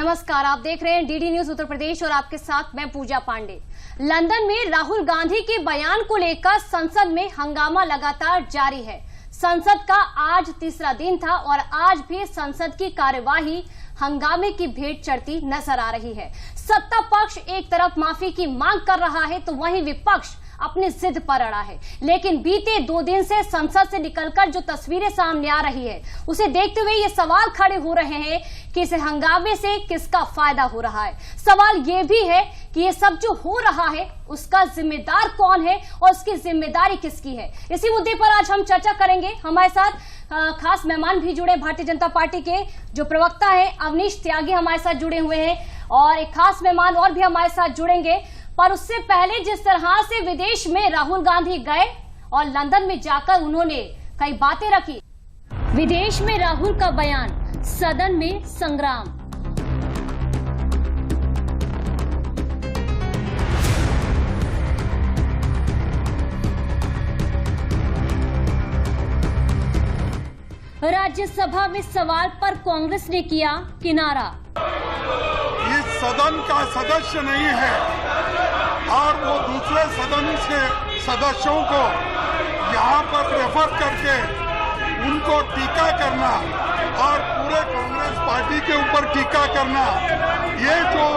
नमस्कार, आप देख रहे हैं डीडी न्यूज उत्तर प्रदेश और आपके साथ मैं पूजा पांडे। लंदन में राहुल गांधी के बयान को लेकर संसद में हंगामा लगातार जारी है। संसद का आज तीसरा दिन था और आज भी संसद की कार्यवाही हंगामे की भेंट चढ़ती नजर आ रही है। सत्ता पक्ष एक तरफ माफी की मांग कर रहा है तो वहीं विपक्ष अपनी जिद पर अड़ा है। लेकिन बीते 2 दिन से संसद से निकलकर जो तस्वीरें सामने आ रही है उसे देखते हुए ये सवाल खड़े हो रहे हैं कि इस हंगामे से किसका फायदा हो रहा है। सवाल ये भी है कि ये सब जो हो रहा है उसका जिम्मेदार कौन है और उसकी जिम्मेदारी किसकी है। इसी मुद्दे पर आज हम चर्चा करेंगे। हमारे साथ खास मेहमान भी जुड़े, भारतीय जनता पार्टी के जो प्रवक्ता है अवनीश त्यागी हमारे साथ जुड़े हुए हैं और एक खास मेहमान और भी हमारे साथ जुड़ेंगे। पर उससे पहले जिस तरह से विदेश में राहुल गांधी गए और लंदन में जाकर उन्होंने कई बातें रखी, विदेश में राहुल का बयान, सदन में संग्राम। राज्यसभा में सवाल पर कांग्रेस ने किया किनारा। इस सदन का सदस्य नहीं है और वो दूसरे सदन से सदस्यों को यहाँ पर रेफर करके उनको टीका करना और पूरे कांग्रेस पार्टी के ऊपर टीका करना, ये जो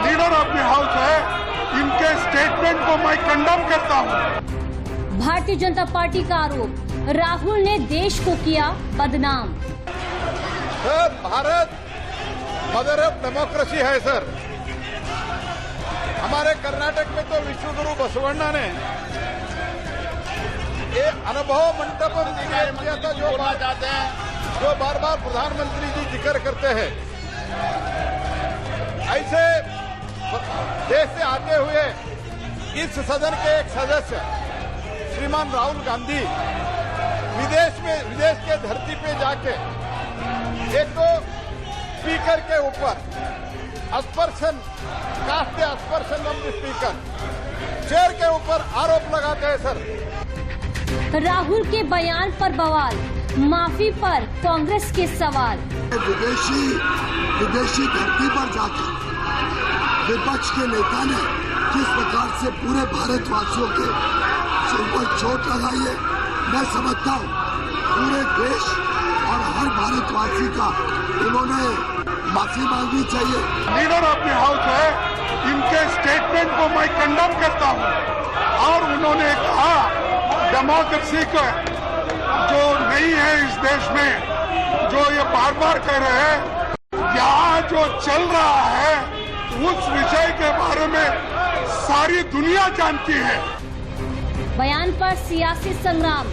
लीडर ऑफ द हाउस है इनके स्टेटमेंट को मैं कंडेम करता हूँ। भारतीय जनता पार्टी का आरोप, राहुल ने देश को किया बदनाम। Sir, Bharat mother of democracy है सर। हमारे कर्नाटक में तो विश्व गुरु बसवण्णा ने ये अनुभव मंडप किया था, जो बार बार प्रधानमंत्री जी जिक्र करते हैं। ऐसे देश से आते हुए इस सदन के एक सदस्य श्रीमान राहुल गांधी विदेश के धरती पे जाके एक तो स्पीकर के ऊपर aspersion, cast aspersion of the speaker, chair के ऊपर आरोप लगाते हैं सर। राहुल के बयान पर बवाल, माफी पर कांग्रेस के सवाल। विदेशी धरती पर जाकर विपक्ष के नेता ने किस प्रकार से पूरे भारतवासियों के ऊपर चोट लगाई है, मैं समझता हूँ पूरे देश और हर भारतवासी का उन्होंने माफी मांगनी चाहिए। लीडर ऑफ द हाउस है, इनके स्टेटमेंट को मैं कंडेम करता हूँ और उन्होंने कहा डेमोक्रेसी का जो नहीं है इस देश में, जो ये बार बार कह रहे हैं, यहाँ जो चल रहा है उस विषय के बारे में सारी दुनिया जानती है। बयान पर सियासी संग्राम,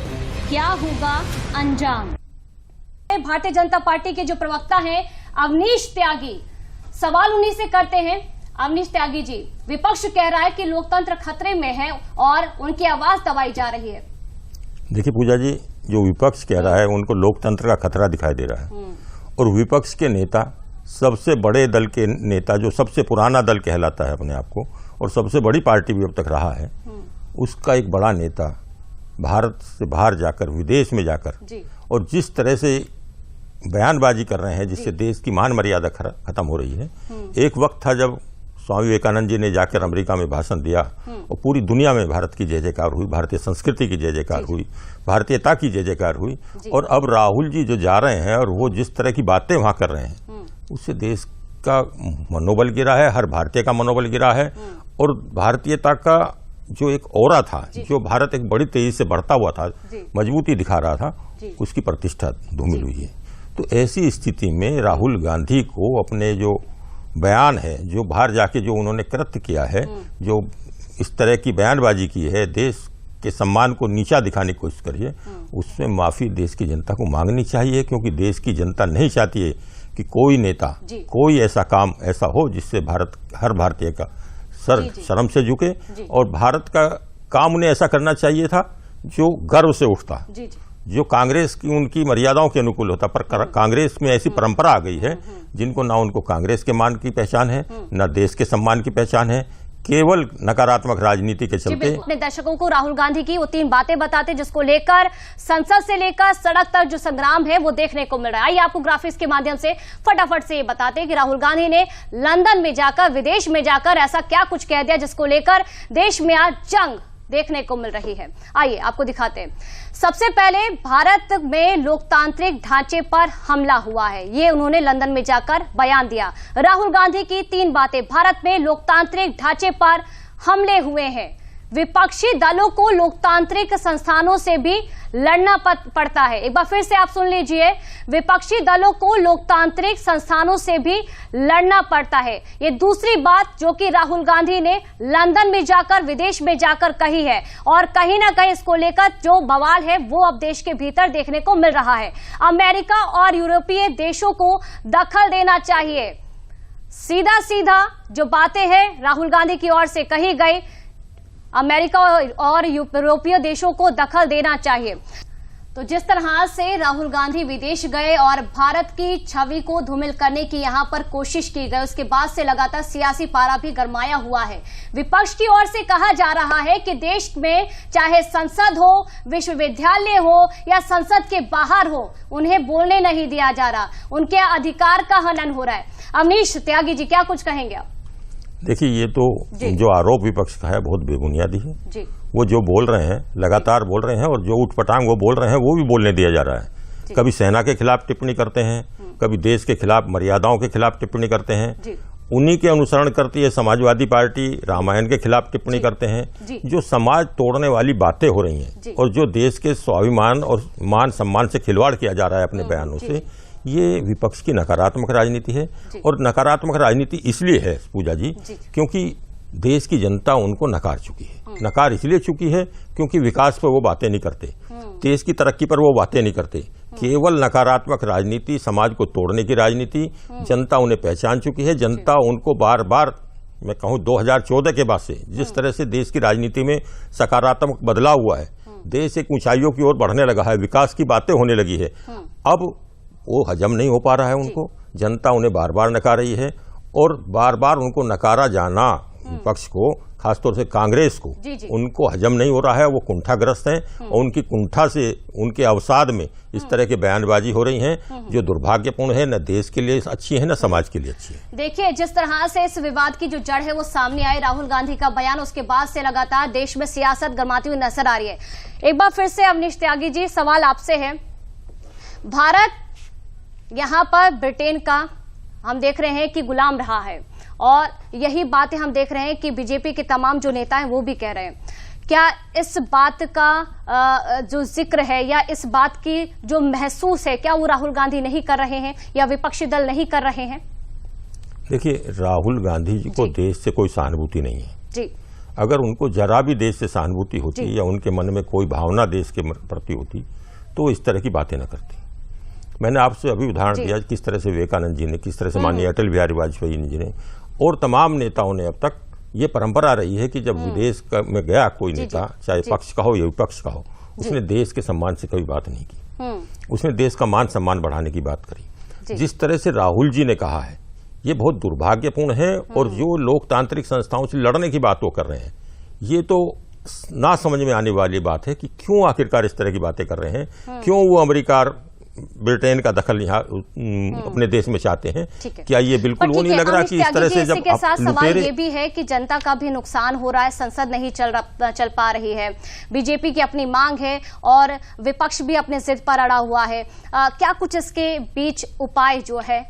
क्या होगा अंजाम। भारतीय जनता पार्टी के जो प्रवक्ता हैं अवनीश त्यागी, सवाल उन्हीं से करते हैं। अवनीश त्यागी जी, विपक्ष कह रहा है कि लोकतंत्र खतरे में है और उनकी आवाज दबाई जा रही है। देखिए पूजा जी, जो विपक्ष कह रहा है उनको लोकतंत्र का खतरा दिखाई दे रहा है और विपक्ष के नेता, सबसे बड़े दल के नेता, जो सबसे पुराना दल कहलाता है अपने आप को और सबसे बड़ी पार्टी भी अब तक रहा है, उसका एक बड़ा नेता भारत से बाहर जाकर, विदेश में जाकर और जिस तरह से बयानबाजी कर रहे हैं जिससे देश की मान मर्यादा खत्म हो रही है। एक वक्त था जब स्वामी विवेकानंद जी ने जाकर अमेरिका में भाषण दिया और पूरी दुनिया में भारत की जय जयकार हुई, भारतीय संस्कृति की जय जयकार हुई, भारतीयता की जय जयकार हुई। और अब राहुल जी जो जा रहे हैं और वो जिस तरह की बातें वहां कर रहे हैं उससे देश का मनोबल गिरा है, हर भारतीय का मनोबल गिरा है और भारतीयता का जो एक ओरा था, जो भारत एक बड़ी तेजी से बढ़ता हुआ था, मजबूती दिखा रहा था, उसकी प्रतिष्ठा धूमिल हुई है। तो ऐसी स्थिति में राहुल गांधी को अपने जो बयान है, जो बाहर जाके जो उन्होंने कृत्य किया है, जो इस तरह की बयानबाजी की है, देश के सम्मान को नीचा दिखाने की कोशिश करी है, उसमें माफी देश की जनता को मांगनी चाहिए। क्योंकि देश की जनता नहीं चाहती है कि कोई नेता, कोई ऐसा काम ऐसा हो जिससे हर भारतीय का सर शर्म से झुके। और भारत का काम उन्हें ऐसा करना चाहिए था जो गर्व से उठता, जो कांग्रेस की उनकी मर्यादाओं के अनुकूल होता। पर कांग्रेस में ऐसी परंपरा आ गई है जिनको ना उनको कांग्रेस के मान की पहचान है, ना देश के सम्मान की पहचान है, केवल नकारात्मक राजनीति के जी चलते। बिल्कुल। अपने दर्शकों को राहुल गांधी की वो 3 बातें बताते जिसको लेकर संसद से लेकर सड़क तक जो संग्राम है वो देखने को मिल रहा है। आइए आपको ग्राफिक्स के माध्यम से फटाफट से ये बताते हैं कि राहुल गांधी ने लंदन में जाकर, विदेश में जाकर ऐसा क्या कुछ कह दिया जिसको लेकर देश में आज जंग देखने को मिल रही है। आइए आपको दिखाते हैं। सबसे पहले भारत में लोकतांत्रिक ढांचे पर हमला हुआ है, ये उन्होंने लंदन में जाकर बयान दिया। राहुल गांधी की 3 बातें। भारत में लोकतांत्रिक ढांचे पर हमले हुए हैं, विपक्षी दलों को लोकतांत्रिक संस्थानों से भी लड़ना पड़ता है। एक बार फिर से आप सुन लीजिए, विपक्षी दलों को लोकतांत्रिक संस्थानों से भी लड़ना पड़ता है। ये दूसरी बात जो कि राहुल गांधी ने लंदन में जाकर, विदेश में जाकर कही है, और कहीं ना कहीं इसको लेकर जो बवाल है वो अब देश के भीतर देखने को मिल रहा है। अमेरिका और यूरोपीय देशों को दखल देना चाहिए। सीधा सीधा जो बातें हैं राहुल गांधी की ओर से कही गई, अमेरिका और यूरोपीय देशों को दखल देना चाहिए। तो जिस तरह से राहुल गांधी विदेश गए और भारत की छवि को धूमिल करने की यहां पर कोशिश की गई, उसके बाद से लगातार सियासी पारा भी गरमाया हुआ है। विपक्ष की ओर से कहा जा रहा है कि देश में चाहे संसद हो, विश्वविद्यालय हो या संसद के बाहर हो, उन्हें बोलने नहीं दिया जा रहा, उनके अधिकार का हनन हो रहा है। अवनीश त्यागी जी, क्या कुछ कहेंगे आप? देखिए, ये तो जो आरोप विपक्ष का है बहुत बेबुनियादी है जी। वो जो बोल रहे हैं, लगातार बोल रहे हैं, और जो उठपटांग वो बोल रहे हैं वो भी बोलने दिया जा रहा है। कभी सेना के खिलाफ टिप्पणी करते हैं, कभी देश के खिलाफ, मर्यादाओं के खिलाफ टिप्पणी करते हैं। उन्हीं के अनुसरण करती है समाजवादी पार्टी, रामायण के खिलाफ टिप्पणी करते हैं। जो समाज तोड़ने वाली बातें हो रही हैं और जो देश के स्वाभिमान और मान सम्मान से खिलवाड़ किया जा रहा है अपने बयानों से, ये विपक्ष की नकारात्मक राजनीति है। और नकारात्मक राजनीति इसलिए है पूजा जी क्योंकि देश की जनता उनको नकार चुकी है। नकार इसलिए चुकी है क्योंकि विकास पर वो बातें नहीं करते, देश की तरक्की पर वो बातें नहीं करते। केवल नकारात्मक राजनीति, समाज को तोड़ने की राजनीति, जनता उन्हें पहचान चुकी है। जनता उनको बार बार, मैं कहूं 2014 के बाद से जिस तरह से देश की राजनीति में सकारात्मक बदलाव हुआ है, देश एक ऊंचाइयों की ओर बढ़ने लगा है, विकास की बातें होने लगी है, अब वो हजम नहीं हो पा रहा है उनको। जनता उन्हें बार बार नकार रही है और बार बार उनको नकारा जाना विपक्ष को, खासतौर से कांग्रेस को, उनको हजम नहीं हो रहा है। वो कुंठाग्रस्त हैं और उनकी कुंठा से, उनके अवसाद में इस तरह के बयानबाजी हो रही हैं जो दुर्भाग्यपूर्ण है, न देश के लिए अच्छी है न समाज के लिए अच्छी है। देखिए, जिस तरह से इस विवाद की जो जड़ है वो सामने आई, राहुल गांधी का बयान, उसके बाद से लगातार देश में सियासत गरमाती हुई नजर आ रही है। एक बार फिर से अवनीश त्यागी जी, सवाल आपसे है। भारत यहां पर ब्रिटेन का हम देख रहे हैं कि गुलाम रहा है, और यही बातें हम देख रहे हैं कि बीजेपी के तमाम जो नेता हैं वो भी कह रहे हैं। क्या इस बात का जो जिक्र है या इस बात की जो महसूस है, क्या वो राहुल गांधी नहीं कर रहे हैं या विपक्षी दल नहीं कर रहे हैं? देखिए, राहुल गांधी जी को देश से कोई सहानुभूति नहीं है जी। अगर उनको जरा भी देश से सहानुभूति होती या उनके मन में कोई भावना देश के प्रति होती तो इस तरह की बातें न करती। मैंने आपसे अभी उदाहरण दिया किस तरह से विवेकानंद जी ने, किस तरह से माननीय अटल बिहारी वाजपेयी जी ने और तमाम नेताओं ने, अब तक ये परंपरा रही है कि जब विदेश में गया कोई नेता, चाहे पक्ष का हो या विपक्ष का हो, उसने देश के सम्मान से कभी बात नहीं की, उसने देश का मान सम्मान बढ़ाने की बात करी। जिस तरह से राहुल जी ने कहा है, ये बहुत दुर्भाग्यपूर्ण है। और जो लोकतांत्रिक संस्थाओं से लड़ने की बात वो कर रहे हैं, ये तो ना समझ में आने वाली बात है कि क्यों आखिरकार इस तरह की बातें कर रहे हैं, क्यों वो अमेरिका, ब्रिटेन का दखल यहाँ अपने देश में चाहते हैं। क्या ये बिल्कुल वो नहीं लग रहा कि इस तरह से जब के साथ सवाल ये भी है कि जनता का भी नुकसान हो रहा है, संसद नहीं चल पा रही है, बीजेपी की अपनी मांग है और विपक्ष भी अपने जिद पर अड़ा हुआ है। क्या कुछ इसके बीच उपाय जो है?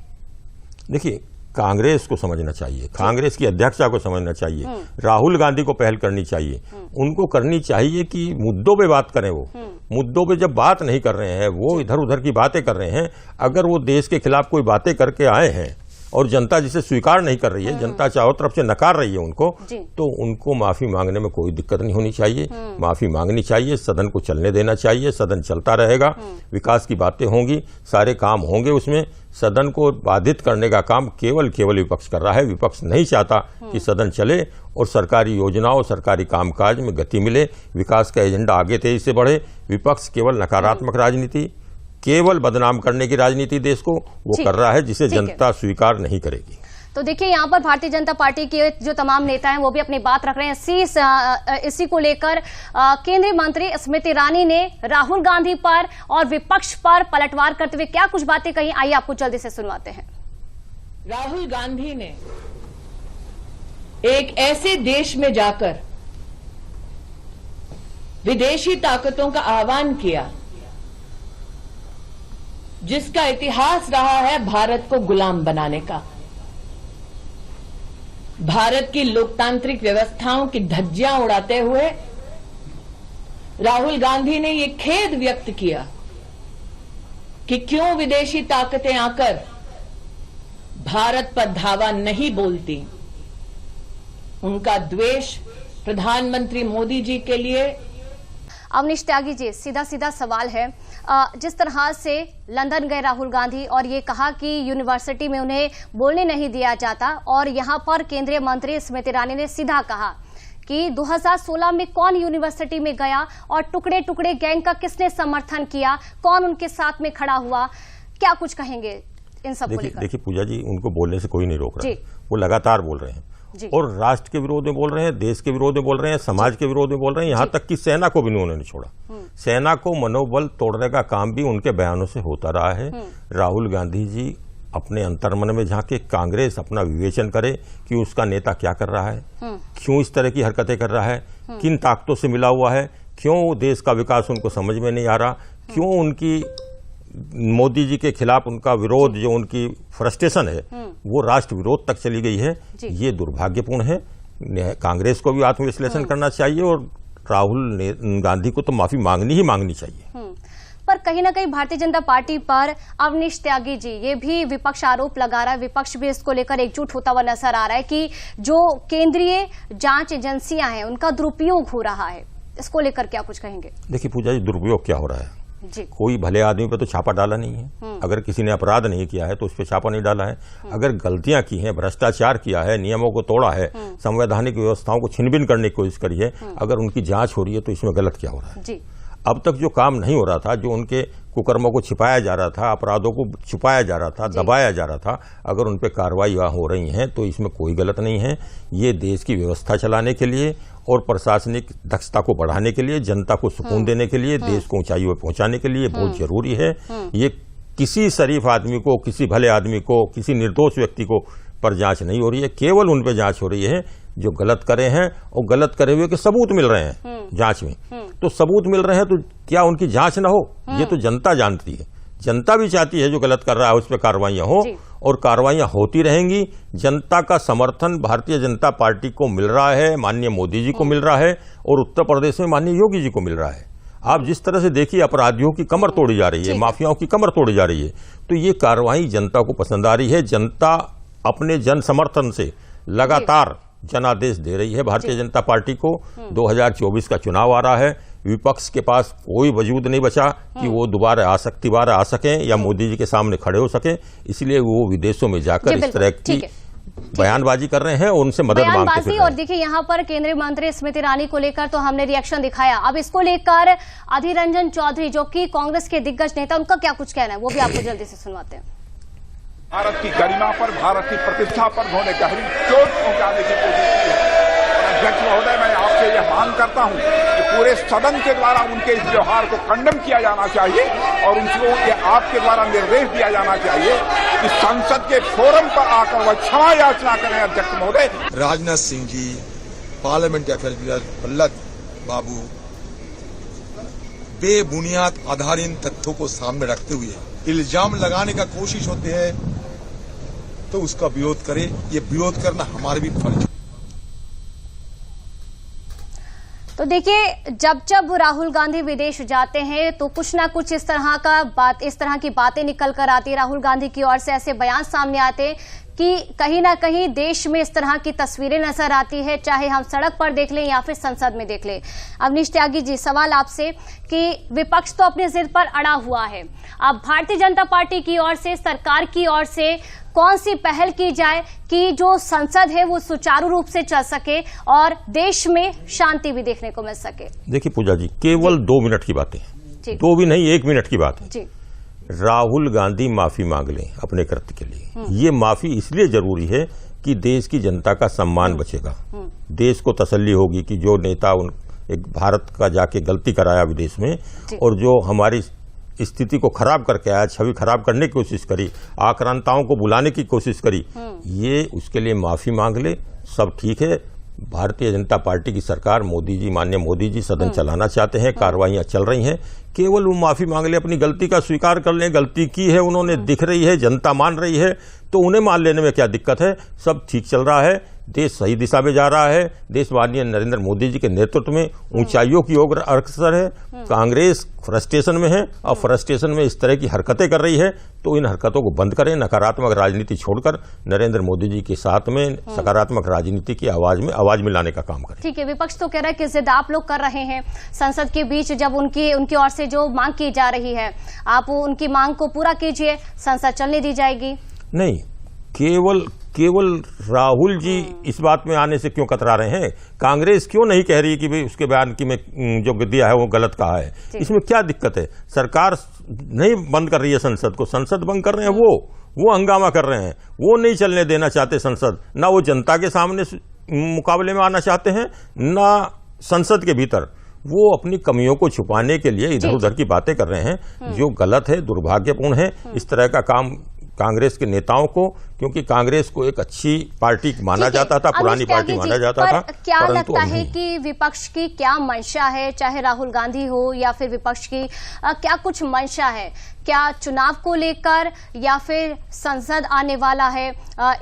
देखिए, कांग्रेस को समझना चाहिए, कांग्रेस की अध्यक्षा को समझना चाहिए, राहुल गांधी को पहल करनी चाहिए। उनको करनी चाहिए कि मुद्दों पे बात करें। वो मुद्दों पे जब बात नहीं कर रहे हैं, वो इधर उधर की बातें कर रहे हैं, अगर वो देश के खिलाफ कोई बातें करके आए हैं और जनता जिसे स्वीकार नहीं कर रही है, जनता चारों तरफ से नकार रही है उनको, तो उनको माफी मांगने में कोई दिक्कत नहीं होनी चाहिए। माफी मांगनी चाहिए, सदन को चलने देना चाहिए, सदन चलता रहेगा, विकास की बातें होंगी, सारे काम होंगे उसमें। सदन को बाधित करने का काम केवल विपक्ष कर रहा है। विपक्ष नहीं चाहता कि सदन चले और सरकारी योजनाओं, सरकारी कामकाज में गति मिले, विकास का एजेंडा आगे तेजी से बढ़े। विपक्ष केवल नकारात्मक राजनीति, केवल बदनाम करने की राजनीति देश को वो कर रहा है, जिसे जनता स्वीकार नहीं करेगी। तो देखिए यहाँ पर भारतीय जनता पार्टी के जो तमाम नेता हैं वो भी अपनी बात रख रहे हैं। इसी को लेकर केंद्रीय मंत्री स्मृति ईरानी ने राहुल गांधी पर और विपक्ष पर पलटवार करते हुए क्या कुछ बातें कही, आइए आपको जल्दी से सुनवाते हैं। राहुल गांधी ने एक ऐसे देश में जाकर विदेशी ताकतों का आह्वान किया जिसका इतिहास रहा है भारत को गुलाम बनाने का। भारत की लोकतांत्रिक व्यवस्थाओं की धज्जियां उड़ाते हुए राहुल गांधी ने यह खेद व्यक्त किया कि क्यों विदेशी ताकतें आकर भारत पर धावा नहीं बोलती। उनका द्वेष प्रधानमंत्री मोदी जी के लिए। अवनीश त्यागी जी, सीधा सीधा सवाल है, जिस तरह से लंदन गए राहुल गांधी और ये कहा कि यूनिवर्सिटी में उन्हें बोलने नहीं दिया जाता, और यहां पर केंद्रीय मंत्री स्मृति ईरानी ने सीधा कहा कि 2016 में कौन यूनिवर्सिटी में गया और टुकड़े टुकड़े गैंग का किसने समर्थन किया, कौन उनके साथ में खड़ा हुआ, क्या कुछ कहेंगे इन सब को लेकर? देखिए पूजा जी, उनको बोलने से कोई नहीं रोक रहा है, वो लगातार बोल रहे हैं और राष्ट्र के विरोध में बोल रहे हैं, देश के विरोध में बोल रहे हैं, समाज के विरोध में बोल रहे हैं, यहां तक कि सेना को भी उन्होंने नहीं छोड़ा। सेना को मनोबल तोड़ने का काम भी उनके बयानों से होता रहा है। राहुल गांधी जी अपने अंतर्मन में झांके, कांग्रेस अपना विवेचन करे कि उसका नेता क्या कर रहा है, क्यों इस तरह की हरकतें कर रहा है, किन ताकतों से मिला हुआ है, क्यों देश का विकास उनको समझ में नहीं आ रहा, क्यों उनकी मोदी जी के खिलाफ उनका विरोध, जो उनकी फ्रस्ट्रेशन है वो राष्ट्र विरोध तक चली गई है। ये दुर्भाग्यपूर्ण है। कांग्रेस को भी आत्मविश्लेषण करना चाहिए और राहुल गांधी को तो माफी मांगनी ही मांगनी चाहिए। पर कहीं ना कहीं भारतीय जनता पार्टी पर अवनीश त्यागी जी, ये भी विपक्ष आरोप लगा रहा है, विपक्ष भी इसको लेकर एकजुट होता हुआ नजर आ रहा है कि जो केंद्रीय जांच एजेंसियां हैं उनका दुरुपयोग हो रहा है। इसको लेकर क्या कुछ कहेंगे? देखिए पूजा जी, दुरुपयोग क्या हो रहा है? कोई भले आदमी पे तो छापा डाला नहीं है। अगर किसी ने अपराध नहीं किया है तो उस पर छापा नहीं डाला है। अगर गलतियां की हैं, भ्रष्टाचार किया है, नियमों को तोड़ा है, संवैधानिक व्यवस्थाओं को छिनबिन करने की कोशिश करी है, अगर उनकी जांच हो रही है तो इसमें गलत क्या हो रहा है? अब तक जो काम नहीं हो रहा था, जो उनके कुकर्मों को छिपाया जा रहा था, अपराधों को छुपाया जा रहा था, दबाया जा रहा था, अगर उन पर कार्रवाई हो रही है तो इसमें कोई गलत नहीं है। ये देश की व्यवस्था चलाने के लिए और प्रशासनिक दक्षता को बढ़ाने के लिए, जनता को सुकून देने के लिए, देश को ऊंचाइयों पर पहुंचाने के लिए बहुत जरूरी है। ये किसी शरीफ आदमी को, किसी भले आदमी को, किसी निर्दोष व्यक्ति को पर जांच नहीं हो रही है, केवल उन पर जांच हो रही है जो गलत करे हैं और गलत करे हुए के सबूत मिल रहे हैं जांच में। तो सबूत मिल रहे हैं तो क्या उनकी जांच ना हो? ये तो जनता जानती है। जनता भी चाहती है जो गलत कर रहा है उस पर कार्रवाइयां हो, और कार्रवाइयां होती रहेंगी। जनता का समर्थन भारतीय जनता पार्टी को मिल रहा है, माननीय मोदी जी को मिल रहा है, और उत्तर प्रदेश में माननीय योगी जी को मिल रहा है। आप जिस तरह से देखिए, अपराधियों की कमर तोड़ी जा रही है, माफियाओं की कमर तोड़ी जा रही है, तो ये कार्रवाई जनता को पसंद आ रही है। जनता अपने जन समर्थन से लगातार जनादेश दे रही है भारतीय जनता पार्टी को। 2024 का चुनाव आ रहा है, विपक्ष के पास कोई वजूद नहीं बचा कि वो दोबारा आ सकें या मोदी जी के सामने खड़े हो सके। इसलिए वो विदेशों में जाकर इस तरह की बयानबाजी कर रहे हैं और उनसे मदद मांगते हैं। और देखिए यहाँ पर केंद्रीय मंत्री स्मृति ईरानी को लेकर तो हमने रिएक्शन दिखाया, अब इसको लेकर अधीर रंजन चौधरी जो कि कांग्रेस के दिग्गज नेता, उनका क्या कुछ कहना है वो भी आपको जल्दी से सुनवाते हैं। भारत की गरिमा पर, भारत की प्रतिष्ठा पर उन्होंने गहरी चोट पहुंचाने की कोशिश की है। अध्यक्ष महोदय, मैं आपसे यह मांग करता हूं कि पूरे सदन के द्वारा उनके इस व्यवहार को कंडम किया जाना चाहिए और उनको ये आपके द्वारा निर्देश दिया जाना चाहिए कि संसद के फोरम पर आकर वह क्षमा याचना करें। अध्यक्ष महोदय, राजनाथ सिंह जी, पार्लियामेंट अफेयर प्रहलाद बाबू बेबुनियाद आधारहीन तथ्यों को सामने रखते हुए इल्जाम लगाने का कोशिश होते हैं तो उसका विरोध करें। ये विरोध करना हमारे भी फर्ज है। तो देखिए, जब राहुल गांधी विदेश जाते हैं तो कुछ ना कुछ इस तरह की बातें निकल कर आती है। राहुल गांधी की ओर से ऐसे बयान सामने आते हैं कि कहीं ना कहीं देश में इस तरह की तस्वीरें नजर आती है, चाहे हम सड़क पर देख लें या फिर संसद में देख लें। अवनीश त्यागी जी, सवाल आपसे कि विपक्ष तो अपनी जिद पर अड़ा हुआ है, अब भारतीय जनता पार्टी की ओर से, सरकार की ओर से कौन सी पहल की जाए कि जो संसद है वो सुचारू रूप से चल सके और देश में शांति भी देखने को मिल सके? देखिए पूजा जी, केवल 2 मिनट की बातें हैं, 2 भी नहीं, 1 मिनट की बात है। राहुल गांधी माफी मांग लें अपने कृत्य के लिए। ये माफी इसलिए जरूरी है कि देश की जनता का सम्मान बचेगा, देश को तसल्ली होगी कि जो नेता एक भारत का जाके गलती कराया विदेश में और जो हमारी स्थिति को खराब करके आया, छवि खराब करने की कोशिश करी, आक्रांताओं को बुलाने की कोशिश करी, ये उसके लिए माफी मांग ले, सब ठीक है। भारतीय जनता पार्टी की सरकार, मोदी जी, माननीय मोदी जी सदन चलाना चाहते हैं, कार्रवाइयां चल रही हैं, केवल वो माफी मांग ले, अपनी गलती का स्वीकार कर लें, गलती की है उन्होंने, दिख रही है, जनता मान रही है, तो उन्हें मान लेने में क्या दिक्कत है। सब ठीक चल रहा है, देश सही दिशा में जा रहा है, देश माननीय नरेंद्र मोदी जी के नेतृत्व में ऊंचाइयों की ओर अग्रसर है। कांग्रेस फ्रस्ट्रेशन में है और फ्रस्ट्रेशन में इस तरह की हरकतें कर रही है, तो इन हरकतों को बंद करें, नकारात्मक राजनीति छोड़कर नरेंद्र मोदी जी के साथ में सकारात्मक राजनीति की आवाज मिलाने का काम करें। ठीक है, विपक्ष तो कह रहा है कि जिद आप लोग कर रहे हैं संसद के बीच, जब उनकी ओर से जो मांग की जा रही है, आप उनकी मांग को पूरा कीजिए, संसद चलने दी जाएगी। नहीं, केवल राहुल जी इस बात में आने से क्यों कतरा रहे हैं? कांग्रेस क्यों नहीं कह रही कि भाई उसके बयान की में जो दिया है वो गलत कहा है? इसमें क्या दिक्कत है? सरकार नहीं बंद कर रही है संसद को, संसद बंद कर रहे हैं वो हंगामा कर रहे हैं, वो नहीं चलने देना चाहते संसद, ना वो जनता के सामने मुकाबले में आना चाहते हैं, ना संसद के भीतर। वो अपनी कमियों को छुपाने के लिए इधर उधर की बातें कर रहे हैं, जो गलत है, दुर्भाग्यपूर्ण है। इस तरह का काम कांग्रेस के नेताओं को, क्योंकि कांग्रेस को एक अच्छी पार्टी माना जाता था, पुरानी पार्टी माना जाता था। क्या लगता है कि विपक्ष की क्या मंशा है, चाहे राहुल गांधी हो या फिर विपक्ष की क्या कुछ मंशा है? क्या चुनाव को लेकर या फिर संसद आने वाला है,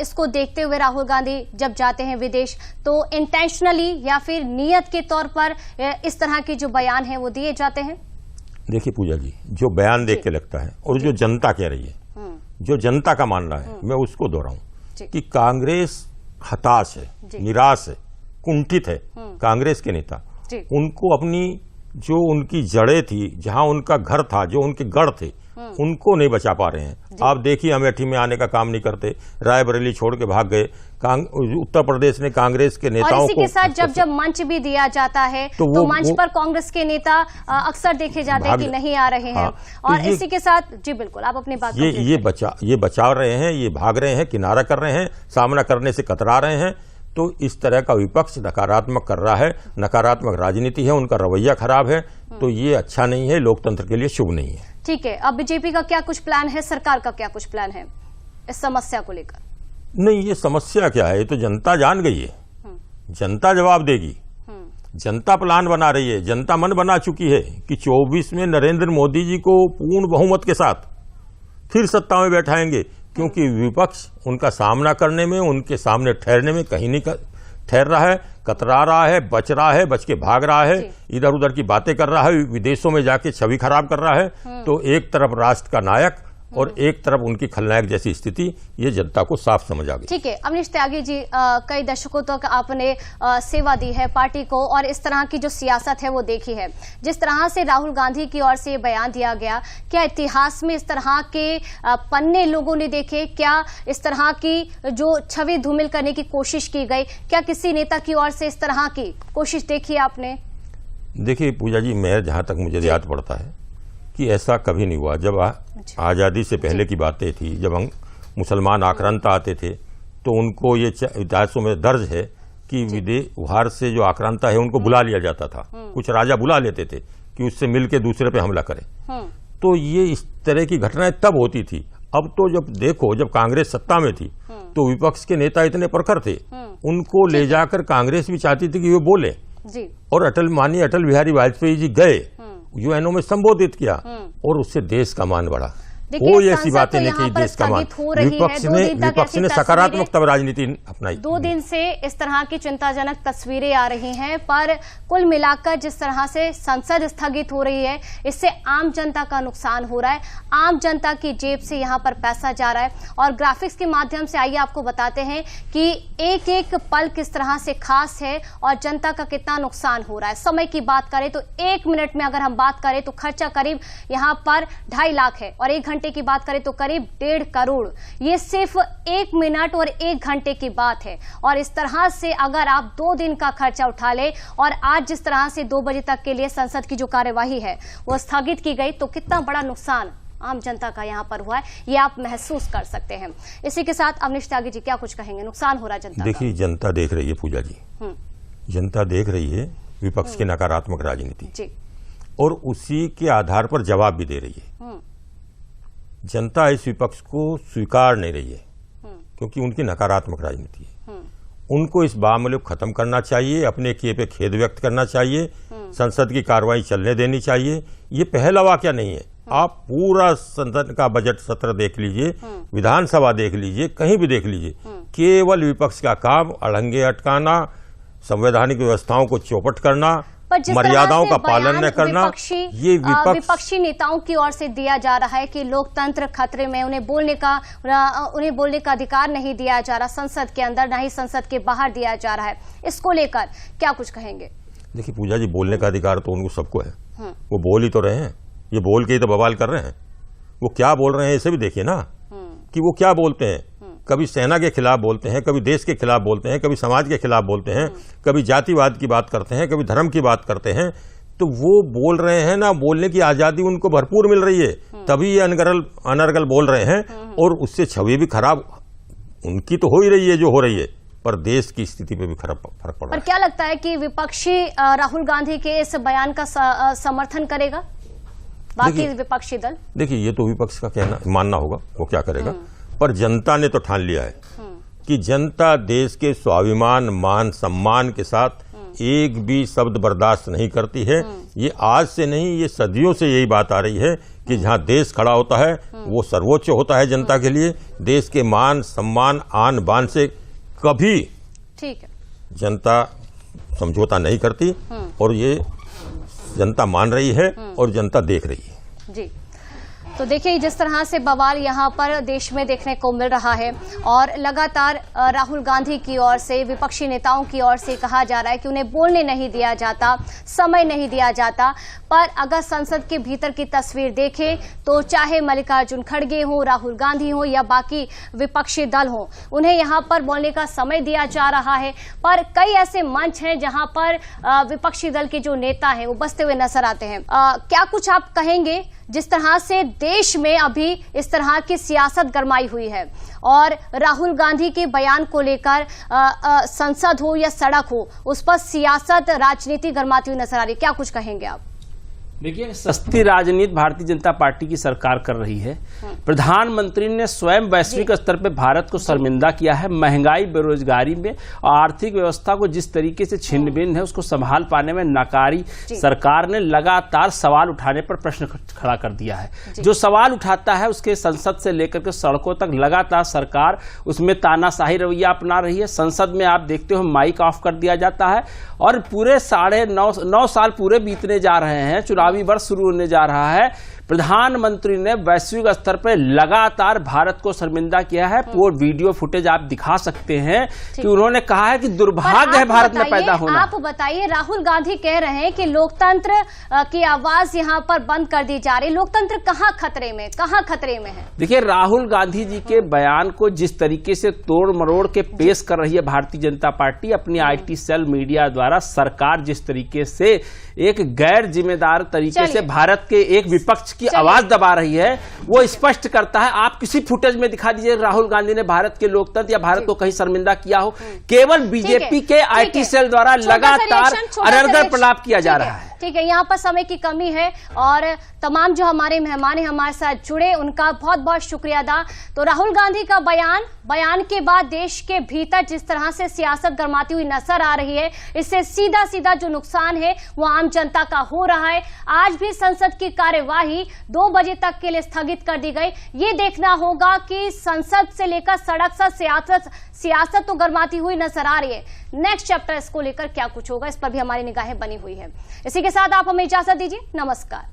इसको देखते हुए राहुल गांधी जब जाते हैं विदेश तो इंटेंशनली या फिर नियत के तौर पर इस तरह के जो बयान है वो दिए जाते हैं? देखिए पूजा जी, जो बयान देख के लगता है और जो जनता कह रही है, जो जनता का मानना है, मैं उसको दोहराऊं कि कांग्रेस हताश है, निराश है, कुंठित है। कांग्रेस के नेता उनको अपनी जो उनकी जड़ें थी, जहां उनका घर था, जो उनके गढ़ थे, उनको नहीं बचा पा रहे हैं। आप देखिए, अमेठी में आने का काम नहीं करते, रायबरेली छोड़ के भाग गए। उत्तर प्रदेश ने कांग्रेस के नेताओं को, और इसी के साथ जब मंच भी दिया जाता है तो मंच पर कांग्रेस के नेता अक्सर देखे जाते हैं कि नहीं आ रहे हैं। और इसी के साथ, जी बिल्कुल, आप अपनी बात ये बचा रहे हैं, ये भाग रहे हैं, किनारा कर रहे हैं, सामना करने से कतरा रहे हैं। तो इस तरह का विपक्ष नकारात्मक कर रहा है, नकारात्मक राजनीति है, उनका रवैया खराब है, तो ये अच्छा नहीं है, लोकतंत्र के लिए शुभ नहीं है। ठीक है, अब बीजेपी का क्या कुछ प्लान है, सरकार का क्या कुछ प्लान है इस समस्या को लेकर? नहीं, ये समस्या क्या है, ये तो जनता जान गई है, जनता जवाब देगी। जनता प्लान बना रही है, जनता मन बना चुकी है कि 24 में नरेंद्र मोदी जी को पूर्ण बहुमत के साथ फिर सत्ता में बैठाएंगे, क्योंकि विपक्ष उनका सामना करने में, उनके सामने ठहरने में कहीं नहीं ठहर रहा है, कतरा रहा है, बच रहा है, बच के भाग रहा है, इधर उधर की बातें कर रहा है, विदेशों में जाके छवि खराब कर रहा है। तो एक तरफ राष्ट्र का नायक और एक तरफ उनकी खलनायक जैसी स्थिति, ये जनता को साफ समझ आ गई। ठीक है, अवनीश त्यागी जी, कई दशकों तक आपने सेवा दी है पार्टी को और इस तरह की जो सियासत है वो देखी है। जिस तरह से राहुल गांधी की ओर से ये बयान दिया गया, क्या इतिहास में इस तरह के पन्ने लोगों ने देखे? क्या इस तरह की जो छवि धूमिल करने की कोशिश की गई, क्या किसी नेता की ओर से इस तरह की कोशिश देखी आपने? देखिए पूजा जी, मैं जहां तक मुझे याद पड़ता है कि ऐसा कभी नहीं हुआ। जब आज़ादी से पहले की बातें थी, जब हम मुसलमान आक्रांता आते थे, तो उनको ये इतिहासों में दर्ज है कि बाहर से जो आक्रांता है उनको बुला लिया जाता था। कुछ राजा बुला लेते थे कि उससे मिलके दूसरे पे हमला करें। तो ये इस तरह की घटनाएं तब होती थी। अब तो जब देखो, जब कांग्रेस सत्ता में थी तो विपक्ष के नेता इतने प्रखर थे, उनको ले जाकर कांग्रेस भी चाहती थी कि वो बोले। और माननीय अटल बिहारी वाजपेयी जी गए, यूएनओ में संबोधित किया और उससे देश का मान बढ़ा। कोई ऐसी बातें नहीं कि देश का मान। विपक्ष ने सकारात्मक तब राजनीति अपनाई। 2 दिन से इस तरह की चिंताजनक तस्वीरें आ रही हैं, पर कुल मिलाकर जिस तरह से संसद स्थगित हो रही है, इससे आम जनता का नुकसान हो रहा है। आम जनता की जेब से यहां पर पैसा जा रहा है। और ग्राफिक्स के माध्यम से आइए आपको बताते हैं कि एक एक पल किस तरह से खास है और जनता का कितना नुकसान हो रहा है। समय की बात करें तो 1 मिनट में अगर हम बात करें तो खर्चा करीब यहां पर 2.5 लाख है, और 1 घंटे की बात करें तो करीब 1.5 करोड़। ये सिर्फ 1 मिनट और 1 घंटे की बात है। और इस तरह से अगर आप 2 दिन का खर्चा उठा ले, और आज जिस तरह से 2 बजे तक के लिए संसद की जो कार्यवाही है वो स्थगित की गई, तो कितना बड़ा नुकसान आम जनता का यहाँ पर हुआ है, ये आप महसूस कर सकते हैं। इसी के साथ अवनीश त्यागी जी क्या कुछ कहेंगे, नुकसान हो रहा है जनता? देखिए, जनता देख रही है पूजा जी, जनता देख रही है विपक्ष की नकारात्मक राजनीति जी, और उसी के आधार पर जवाब भी दे रही है। जनता इस विपक्ष को स्वीकार नहीं रही है क्योंकि उनकी नकारात्मक राजनीति है। उनको इस बामूलक खत्म करना चाहिए, अपने किए पे खेद व्यक्त करना चाहिए, संसद की कार्रवाई चलने देनी चाहिए। ये पहला वाकया नहीं है, आप पूरा संसद का बजट सत्र देख लीजिए, विधानसभा देख लीजिए, कहीं भी देख लीजिए, केवल विपक्ष का काम अड़ंगे अटकाना, संवैधानिक व्यवस्थाओं को चौपट करना, मर्यादाओं का पालन न करना, ये विपक्षी नेताओं की ओर से दिया जा रहा है कि लोकतंत्र खतरे में, उन्हें बोलने का अधिकार नहीं दिया जा रहा संसद के अंदर, न ही संसद के बाहर दिया जा रहा है। इसको लेकर क्या कुछ कहेंगे? देखिए पूजा जी, बोलने का अधिकार तो उनको सबको है, वो बोल ही तो रहे हैं, ये बोल के ही तो बवाल कर रहे हैं। वो क्या बोल रहे हैं इसे भी देखिए ना, कि वो क्या बोलते हैं। कभी सेना के खिलाफ बोलते हैं, कभी देश के खिलाफ बोलते हैं, कभी समाज के खिलाफ बोलते हैं, कभी जातिवाद की बात करते हैं, कभी धर्म की बात करते हैं। तो वो बोल रहे हैं ना, बोलने की आजादी उनको भरपूर मिल रही है, तभी ये अनर्गल बोल रहे हैं, और उससे छवि भी खराब उनकी तो हो ही रही है जो हो रही है, पर देश की स्थिति पे भी फर्क पड़ रहा है। पर क्या लगता है कि विपक्षी राहुल गांधी के इस बयान का समर्थन करेगा बाकी विपक्षी दल? देखिए, ये तो विपक्ष का कहना मानना होगा वो क्या करेगा, पर जनता ने तो ठान लिया है कि जनता देश के स्वाभिमान, मान, सम्मान के साथ एक भी शब्द बर्दाश्त नहीं करती है। ये आज से नहीं, ये सदियों से यही बात आ रही है कि जहां देश खड़ा होता है वो सर्वोच्च होता है जनता के लिए। देश के मान, सम्मान, आन बान से कभी जनता समझौता नहीं करती, और ये जनता मान रही है और जनता देख रही है जी। तो देखिए, जिस तरह से बवाल यहाँ पर देश में देखने को मिल रहा है, और लगातार राहुल गांधी की ओर से, विपक्षी नेताओं की ओर से कहा जा रहा है कि उन्हें बोलने नहीं दिया जाता, समय नहीं दिया जाता। पर अगर संसद के भीतर की तस्वीर देखें तो चाहे मल्लिकार्जुन खड़गे हो, राहुल गांधी हो या बाकी विपक्षी दल हो, उन्हें यहाँ पर बोलने का समय दिया जा रहा है। पर कई ऐसे मंच हैं जहाँ पर विपक्षी दल के जो नेता हैं वो बसते हुए नजर आते हैं। क्या कुछ आप कहेंगे, जिस तरह से देश में अभी इस तरह की सियासत गरमाई हुई है और राहुल गांधी के बयान को लेकर संसद हो या सड़क हो, उस पर सियासत, राजनीति गरमाती हुई नजर आ रही, क्या कुछ कहेंगे आप? देखिए, सस्ती राजनीति भारतीय जनता पार्टी की सरकार कर रही है। प्रधानमंत्री ने स्वयं वैश्विक स्तर पे भारत को शर्मिंदा किया है। महंगाई, बेरोजगारी में और आर्थिक व्यवस्था को जिस तरीके से छिन्न भिन्न है, उसको संभाल पाने में नाकारी सरकार ने लगातार सवाल उठाने पर प्रश्न खड़ा कर दिया है। जो सवाल उठाता है उसके संसद से लेकर के सड़कों तक लगातार सरकार उसमें तानाशाही रवैया अपना रही है। संसद में आप देखते हो माइक ऑफ कर दिया जाता है, और पूरे 9.5 साल पूरे बीतने जा रहे हैं, चुनावी वर्ष शुरू होने जा रहा है। प्रधानमंत्री ने वैश्विक स्तर पर लगातार भारत को शर्मिंदा किया है। वो वीडियो फुटेज आप दिखा सकते हैं कि उन्होंने कहा है कि दुर्भाग्य है भारत में पैदा होना। आप बताइए, राहुल गांधी कह रहे हैं कि लोकतंत्र की आवाज यहां पर बंद कर दी जा रही, लोकतंत्र कहां खतरे में है? देखिए, राहुल गांधी जी के बयान को जिस तरीके से तोड़ मरोड़ के पेश कर रही है भारतीय जनता पार्टी अपनी IT सेल मीडिया द्वारा, सरकार जिस तरीके से एक गैर जिम्मेदार तरीके से भारत के एक विपक्ष की आवाज दबा रही है, वो स्पष्ट करता है। आप किसी फुटेज में दिखा दीजिए राहुल गांधी ने भारत के लोकतंत्र या भारत को कहीं शर्मिंदा किया हो। केवल बीजेपी के IT सेल द्वारा लगातार अनर्गल प्रलाप किया जा रहा है। ठीक है, यहाँ पर समय की कमी है, और तमाम जो हमारे मेहमान हैं हमारे साथ जुड़े, उनका बहुत बहुत शुक्रिया अदा। तो राहुल गांधी का बयान के बाद देश के भीतर जिस तरह से सियासत गरमाती हुई नजर आ रही है, इससे सीधा सीधा जो नुकसान है वो आम जनता का हो रहा है। आज भी संसद की कार्यवाही 2 बजे तक के लिए स्थगित कर दी गई। ये देखना होगा कि संसद से लेकर सड़क तक सियासत तो गरमाती हुई नजर आ रही है। नेक्स्ट चैप्टर इसको लेकर क्या कुछ होगा, इस पर भी हमारी निगाहें बनी हुई है। इसी के साथ आप हमें इजाजत दीजिए, नमस्कार।